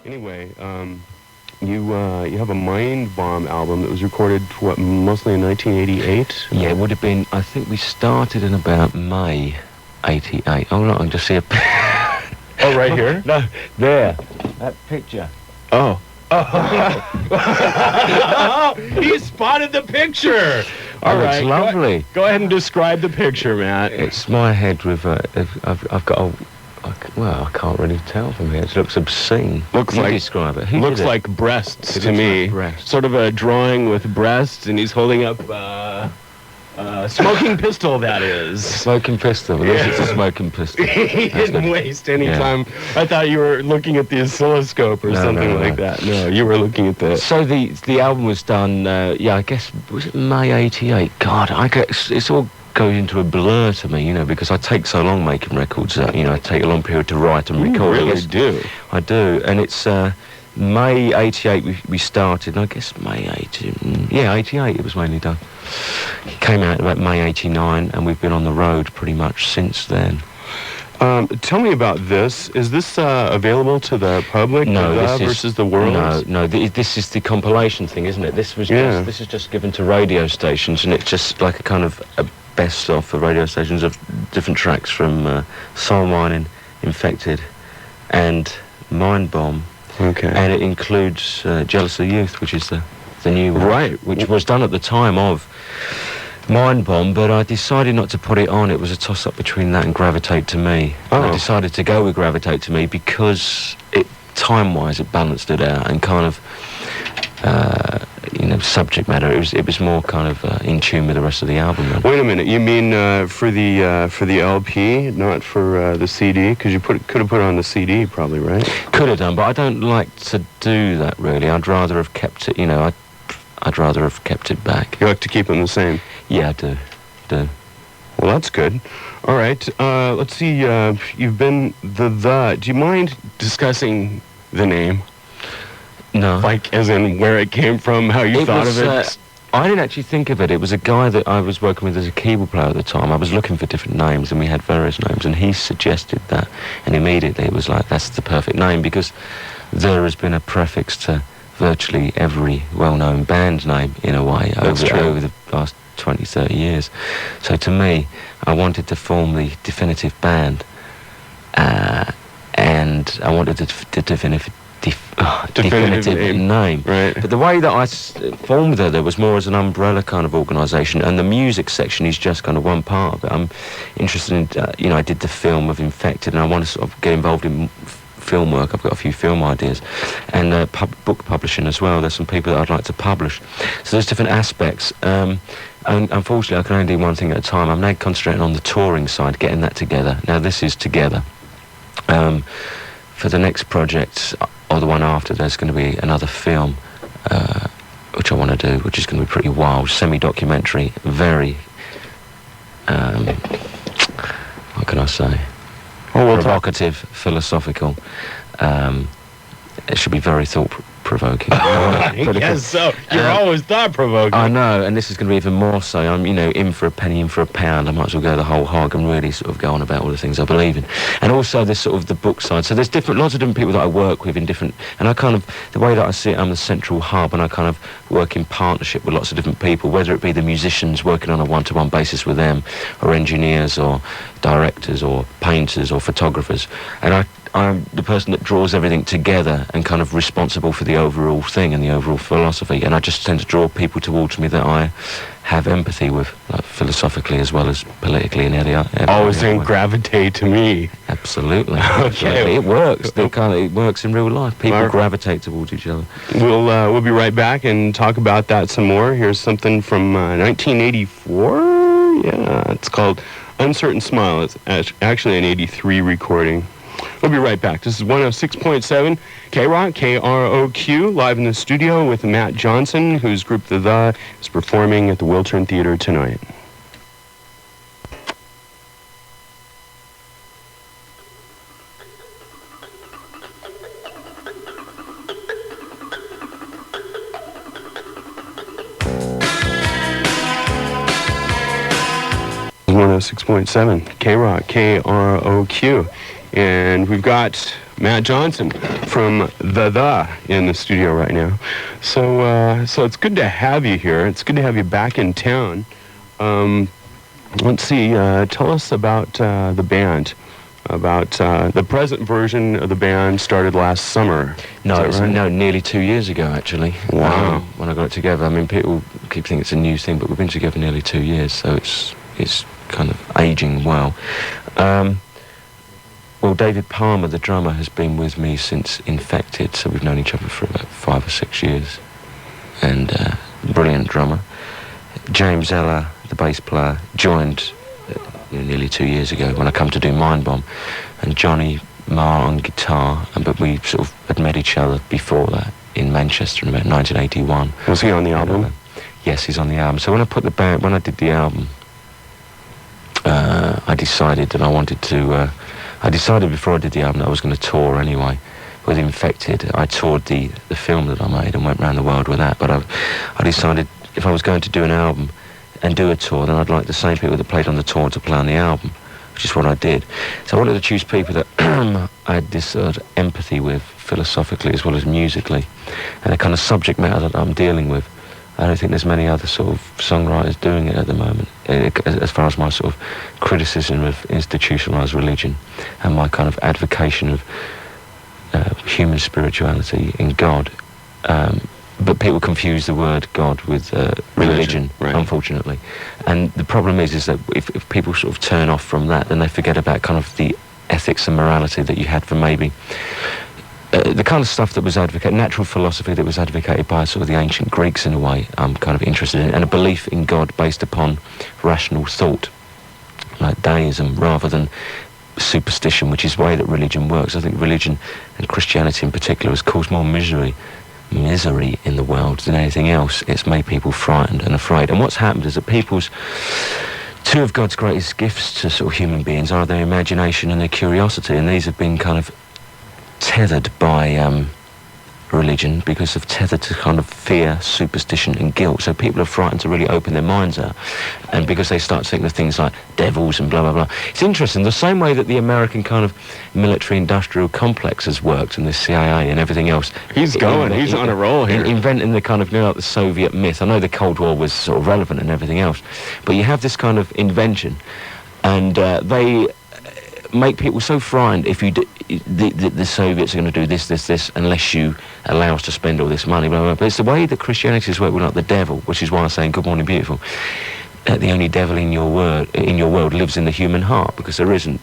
Anyway, you have a Mindbomb album that was recorded, what, mostly in 1988? Yeah, it would have been, I think we started in about May 88. Oh, look, I can just see a... Oh, right here? No, there. That picture. Oh. Oh. He spotted the picture! All right, it's lovely. Go ahead and describe the picture, Matt. It's my head with I've got a... Well, I can't really tell from here. It looks obscene. Looks you like describe it. Looks like breasts to me. Like breasts. Sort of a drawing with breasts, and he's holding up smoking pistol. That is smoking pistol. Yeah. It's a smoking pistol. He didn't waste any time. I thought you were looking at the oscilloscope or something like that. No, you were looking at the. So the album was done. Yeah, I guess was it May '88? God, I guess it's all goes into a blur to me, you know, because I take so long making records. You know, I take a long period to write and record. You really do. I do, and it's May '88 we started, and I guess May '88 it was mainly done. It came out about May '89, and we've been on the road pretty much since then. Tell me about this. Is this available to the public? No, this is versus the world. No. This is the compilation thing, isn't it? This was this is just given to radio stations, and it's just like a kind of a best of for radio stations of different tracks from Soul Mining, Infected, and Mindbomb. Okay. And it includes Jealous of Youth, which is the new one, right, which was done at the time of Mindbomb, but I decided not to put it on. It was a toss-up between that and Gravitate to Me. Oh. And I decided to go with Gravitate to Me because it, time-wise, it balanced it out and kind of, you know, subject matter. It was more kind of in tune with the rest of the album. Then. Wait a minute. You mean for the LP, not for the CD? Because you could have put it on the CD, probably, right? Could have done, but I don't like to do that really. I'd rather have kept it. You know, I'd rather have kept it back. You like to keep them the same? Yeah, I do. Well, that's good. All right. Let's see. You've been the. Do you mind discussing the name? No. Like, as in where it came from, how you thought of it? I didn't actually think of it. It was a guy that I was working with as a keyboard player at the time. I was looking for different names, and we had various names, and he suggested that, and immediately it was like, that's the perfect name, because there has been a prefix to virtually every well-known band name, in a way, over the last 20, 30 years. So to me, I wanted to form the definitive band, and I wanted the definitive name. Right. But the way that I formed there was more as an umbrella kind of organisation, and the music section is just kind of one part of it. I'm interested in, you know, I did the film of Infected, and I want to sort of get involved in film work. I've got a few film ideas, and book publishing as well. There's some people that I'd like to publish. So there's different aspects. And unfortunately, I can only do one thing at a time. I'm now concentrating on the touring side, getting that together. Now this is together. For the next project, or the one after, there's going to be another film, which I want to do, which is going to be pretty wild, semi-documentary, very, what can I say? Provocative, philosophical. It should be very thought-provoking. Yes, so you're always thought-provoking. I know, and this is going to be even more so. I'm, you know, in for a penny, in for a pound. I might as well go the whole hog and really sort of go on about all the things I believe in. And also this sort of the book side. So there's lots of different people that I work with in different, and I kind of, the way that I see it, I'm the central hub, and I kind of work in partnership with lots of different people, whether it be the musicians, working on a one-to-one basis with them, or engineers, or directors or painters or photographers, and I'm the person that draws everything together and kind of responsible for the overall thing and the overall philosophy, and I just tend to draw people towards me that I have empathy with, like philosophically as well as politically and every Always saying gravitate to me. Absolutely. Okay. It works. It works in real life. People gravitate towards each other. We'll be right back and talk about that some more. Here's something from 1984. Yeah, it's called Uncertain Smile. It's actually an 83 recording. We'll be right back. This is 106.7 KROQ, KROQ, live in the studio with Matt Johnson, whose group The is performing at the Wiltern Theater tonight. This is 106.7 KROQ, KROQ. And we've got Matt Johnson from The in the studio right now. So it's good to have you here. It's good to have you back in town. Let's see, tell us about the band. About the present version of the band started last summer. No, nearly 2 years ago, actually. Wow. When I got it together. I mean, people keep thinking it's a new thing, but we've been together nearly 2 years, so it's kind of aging well. Well, David Palmer, the drummer, has been with me since Infected, so we've known each other for about 5 or 6 years. And brilliant drummer. James Eller, the bass player, joined nearly 2 years ago when I come to do Mindbomb. And Johnny Marr on guitar, but we sort of had met each other before that in Manchester in about 1981. Was he on the album? Yes, he's on the album. So when I did the album, I decided that I wanted to... I decided before I did the album that I was going to tour anyway. With Infected, I toured the film that I made and went around the world with that. But I decided if I was going to do an album and do a tour, then I'd like the same people that played on the tour to play on the album, which is what I did. So I wanted to choose people that I had this sort of empathy with, philosophically as well as musically, and the kind of subject matter that I'm dealing with. I don't think there's many other sort of songwriters doing it at the moment, as far as my sort of criticism of institutionalized religion and my kind of advocation of human spirituality in God. But people confuse the word God with religion, right. Unfortunately. And the problem is that if people sort of turn off from that, then they forget about kind of the ethics and morality that you had from maybe the kind of stuff that was advocated, natural philosophy that was advocated by sort of the ancient Greeks in a way, I'm kind of interested in, and a belief in God based upon rational thought, like deism, rather than superstition, which is the way that religion works. I think religion, and Christianity in particular, has caused more misery in the world than anything else. It's made people frightened and afraid. And what's happened is that two of God's greatest gifts to sort of human beings are their imagination and their curiosity, and these have been kind of tethered by religion because of tethered to kind of fear, superstition and guilt. So people are frightened to really open their minds out, and because they start thinking of things like devils and blah blah blah. It's interesting, the same way that the American kind of military industrial complex has worked, and the CIA and everything else. He's on a roll here. Inventing the kind of, like the Soviet myth. I know the Cold War was sort of relevant and everything else, but you have this kind of invention, and they make people so frightened if the Soviets are going to do this, unless you allow us to spend all this money, blah, blah, blah. But it's the way that Christianity has worked with, like the devil, which is why I'm saying Good Morning Beautiful. The only devil in your world lives in the human heart, because there isn't.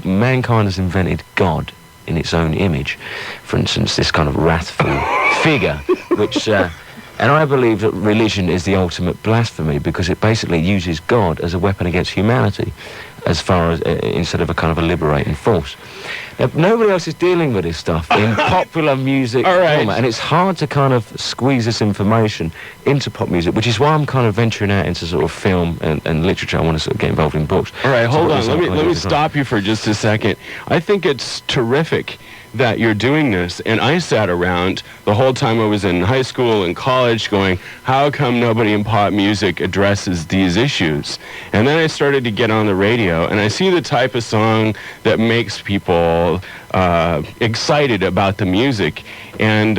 Mankind has invented God in its own image. For instance, this kind of wrathful figure, which... and I believe that religion is the ultimate blasphemy, because it basically uses God as a weapon against humanity, as far as instead of a kind of a liberating force. Now, nobody else is dealing with this stuff in popular music format, and it's hard to kind of squeeze this information into pop music, which is why I'm kind of venturing out into sort of film and literature. I want to sort of get involved in books. All right, hold on. Let me stop you for just a second. I think it's terrific that you're doing this, and I sat around the whole time I was in high school and college going, how come nobody in pop music addresses these issues? And then I started to get on the radio, radio, and I see the type of song that makes people excited about the music, and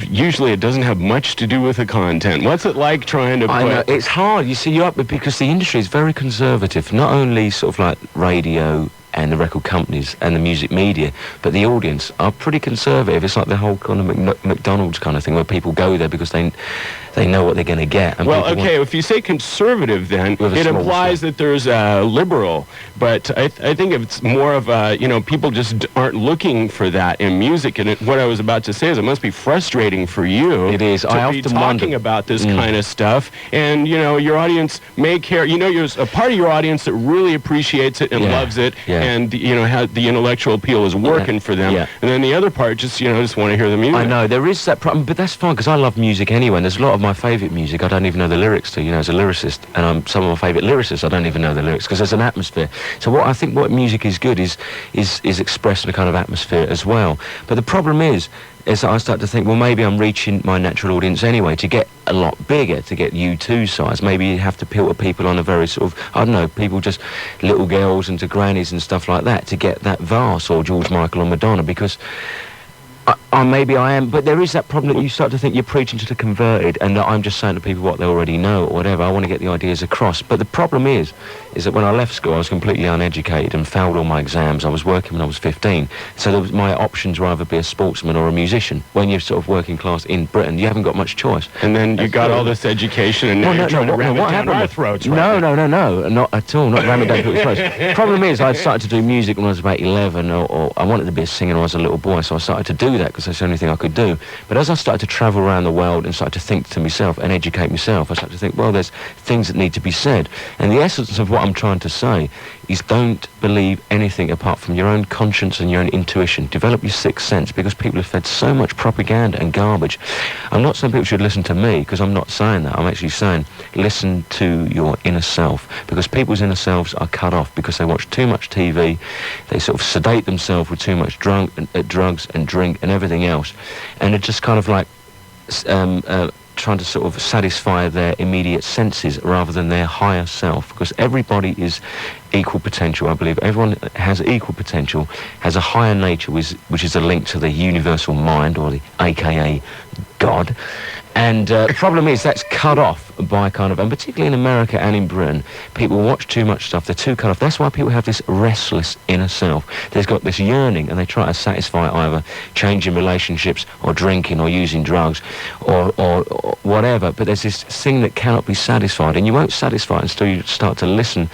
usually it doesn't have much to do with the content. What's it like trying to put... I know, it's hard, you see, you're up because the industry is very conservative, not only sort of like radio and the record companies and the music media, but the audience are pretty conservative. It's like the whole kind of McDonald's kind of thing, where people go there because they know what they're going to get. And well, okay, if you say conservative, then it implies that there's liberal, but I think it's more of a, people just aren't looking for that in music. And what I was about to say is it must be frustrating for you. It is. I be often talking wonder about this kind of stuff, and your audience may care. There's a part of your audience that really appreciates it and loves it, and how the intellectual appeal is working for them, and then the other part just want to hear the music. I know there is that problem, but that's fine because I love music anyway. And there's a lot of my favourite music I don't even know the lyrics to. As a lyricist, and some of my favourite lyricists I don't even know the lyrics because there's an atmosphere. So what music is good is expressing a kind of atmosphere as well. But the problem is that I start to think, well, maybe I'm reaching my natural audience anyway. To get a lot bigger, to get U2 size, maybe you have to appeal to people on a very sort of, I don't know, people just little girls and to grannies and stuff like that to get that vast, or George Michael or Madonna, because maybe I am, but there is that problem that you start to think you're preaching to the converted and that I'm just saying to people what they already know or whatever. I want to get the ideas across. But the problem is that when I left school, I was completely uneducated and failed all my exams. I was working when I was 15. So my options were either be a sportsman or a musician. When you're sort of working class in Britain, you haven't got much choice. And then you got all this education and now you're trying to ram it down our throats, right? No, not at all. Not ram it down people's throats. Problem is, I started to do music when I was about 11, or I wanted to be a singer when I was a little boy, so I started to do that because that's the only thing I could do. But as I started to travel around the world and started to think to myself and educate myself, I started to think, well, there's things that need to be said. And the essence of what I'm trying to say is don't believe anything apart from your own conscience and your own intuition. Develop your sixth sense, because people have fed so much propaganda and garbage. I'm not saying people should listen to me, because I'm not saying that. I'm actually saying listen to your inner self, because people's inner selves are cut off because they watch too much TV, they sort of sedate themselves with too much drugs and drink and everything else, and it's just kind of like trying to sort of satisfy their immediate senses rather than their higher self, because everybody is equal potential. I believe everyone has equal potential, has a higher nature, which is a link to the universal mind, or the AKA God. And the problem is that's cut off by kind of, and particularly in America and in Britain, people watch too much stuff, they're too cut off. That's why people have this restless inner self. They've got this yearning, and they try to satisfy it either changing relationships or drinking or using drugs or whatever, but there's this thing that cannot be satisfied, and you won't satisfy it until you start to listen.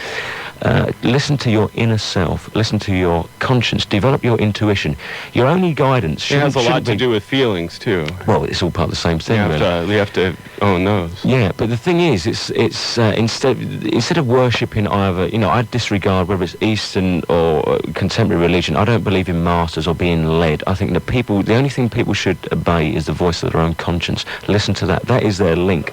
Listen to your inner self, listen to your conscience, develop your intuition. Your only guidance it has a lot to do with feelings too. Well, it's all part of the same thing. You have to own those. Yeah, but the thing is, it's instead of worshipping either, I disregard whether it's Eastern or contemporary religion. I don't believe in masters or being led. I think that the only thing people should obey is the voice of their own conscience. Listen to that. That is their link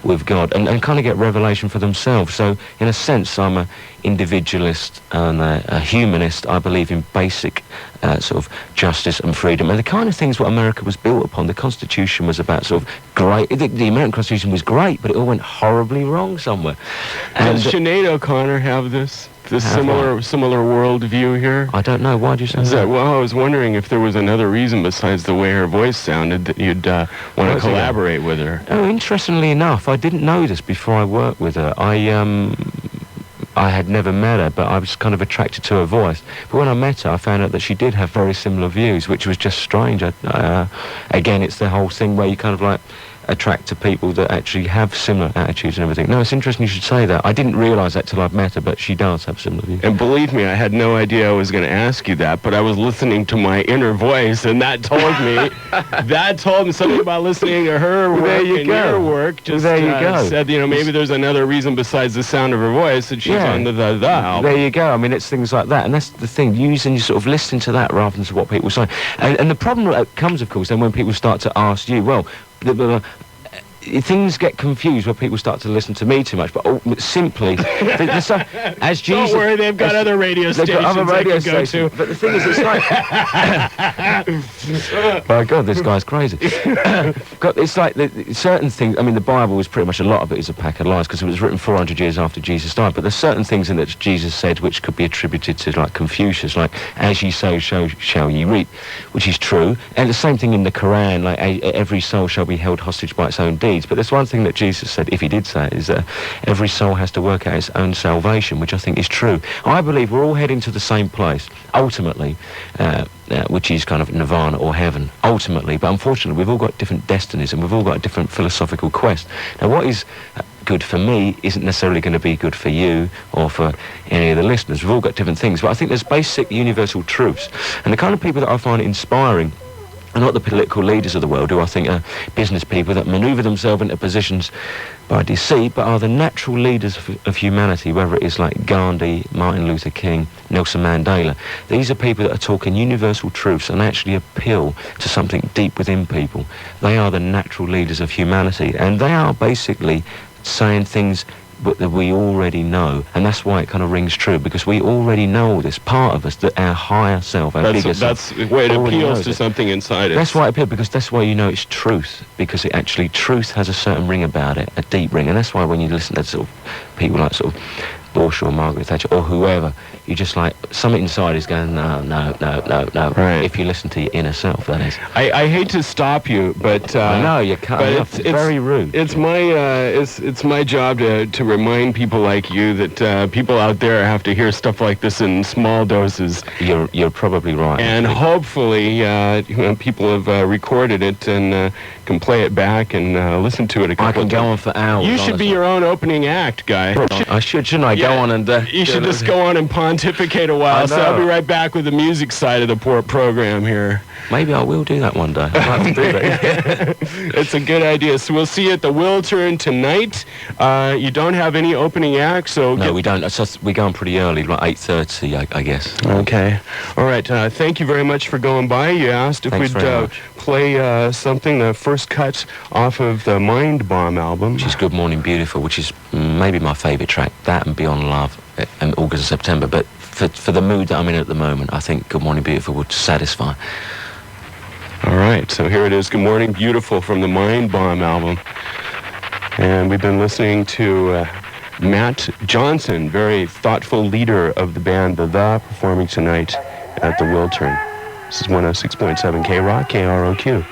with God, and kind of get revelation for themselves. So, in a sense, I'm a individualist and a humanist. I believe in basic sort of justice and freedom, and the kind of things what America was built upon. The Constitution was about sort of great. The American Constitution was great, but it all went horribly wrong somewhere. Does Sinead O'Connor have this similar world view here? I don't know. Why do you say that? Well, I was wondering if there was another reason besides the way her voice sounded that you'd want to collaborate with her. Oh, interestingly enough, I didn't know this before I worked with her. I had never met her, but I was kind of attracted to her voice. But when I met her, I found out that she did have very similar views, which was just strange. Again, it's the whole thing where you kind of like attract to people that actually have similar attitudes and everything. No, it's interesting you should say that. I didn't realise that till I've met her, but she does have similar views. And believe me, I had no idea I was going to ask you that, but I was listening to my inner voice, and that told me something about listening to her work your work. Just said, maybe there's another reason besides the sound of her voice that she's on the album. There you go. I mean, it's things like that, and that's the thing, using sort of listening to that rather than to what people say. And the problem that comes, of course, then when people start to ask you, well, things get confused where people start to listen to me too much, but simply, the stuff, as Jesus... Don't worry, they've got other radio stations other radio they can go to. But the thing is, it's like... My God, this guy's crazy. It's like certain things... I mean, the Bible is pretty much, a lot of it is a pack of lies, because it was written 400 years after Jesus died, but there's certain things in that Jesus said which could be attributed to, like, Confucius, like, as ye sow, shall ye reap, which is true. And the same thing in the Quran, like, every soul shall be held hostage by its own deeds. But there's one thing that Jesus said, if he did say it, is that every soul has to work out its own salvation, which I think is true. I believe we're all heading to the same place, ultimately, which is kind of nirvana or heaven, ultimately. But unfortunately, we've all got different destinies, and we've all got a different philosophical quest. Now, what is good for me isn't necessarily going to be good for you or for any of the listeners. We've all got different things. But I think there's basic universal truths. And the kind of people that I find inspiring are not the political leaders of the world, who I think are business people that manoeuvre themselves into positions by deceit, but are the natural leaders of humanity, whether it is like Gandhi, Martin Luther King, Nelson Mandela. These are people that are talking universal truths and actually appeal to something deep within people. They are the natural leaders of humanity, and they are basically saying things that we already know, and that's why it kind of rings true, because we already know all this part of us, that our higher self, our bigger self. That's where it appeals to something inside us. That's why it appeals, because that's why you know it's truth, because it actually, truth has a certain ring about it, a deep ring, and that's why when you listen to sort of people like sort of Bush or Margaret Thatcher or whoever, you just like, something inside is going, no. Right. If you listen to your inner self, that is. I hate to stop you, but I know you're cutting off. It's very rude. It's my job to remind people like you that people out there have to hear stuff like this in small doses. You're probably right. And hopefully, people have recorded it and can play it back and listen to it a couple I can of go times. on for hours. You should be your own opening act, guy. I should, shouldn't I? Yeah, go on and... you should just go on and pontificate a while. So I'll be right back with the music side of the program here. Maybe I will do that one day. I'd like to do that. It's a good idea. So we'll see you at the Will Turn tonight. You don't have any opening acts, so... No, we don't. So we go on pretty early, like 8:30, I guess. Okay. All right. Thank you very much for going by. You asked if Thanks we'd very much. play something, the first cut off of the Mindbomb album. Which is Good Morning Beautiful, which is maybe my favourite track. That and Beyond Love in August and September. But for the mood that I'm in at the moment, I think Good Morning Beautiful would satisfy. All right. So here it is, Good Morning Beautiful from the Mindbomb album. And we've been listening to Matt Johnson, very thoughtful leader of the band The performing tonight at the Will Turn. This is 106.7 KROQ, KROQ.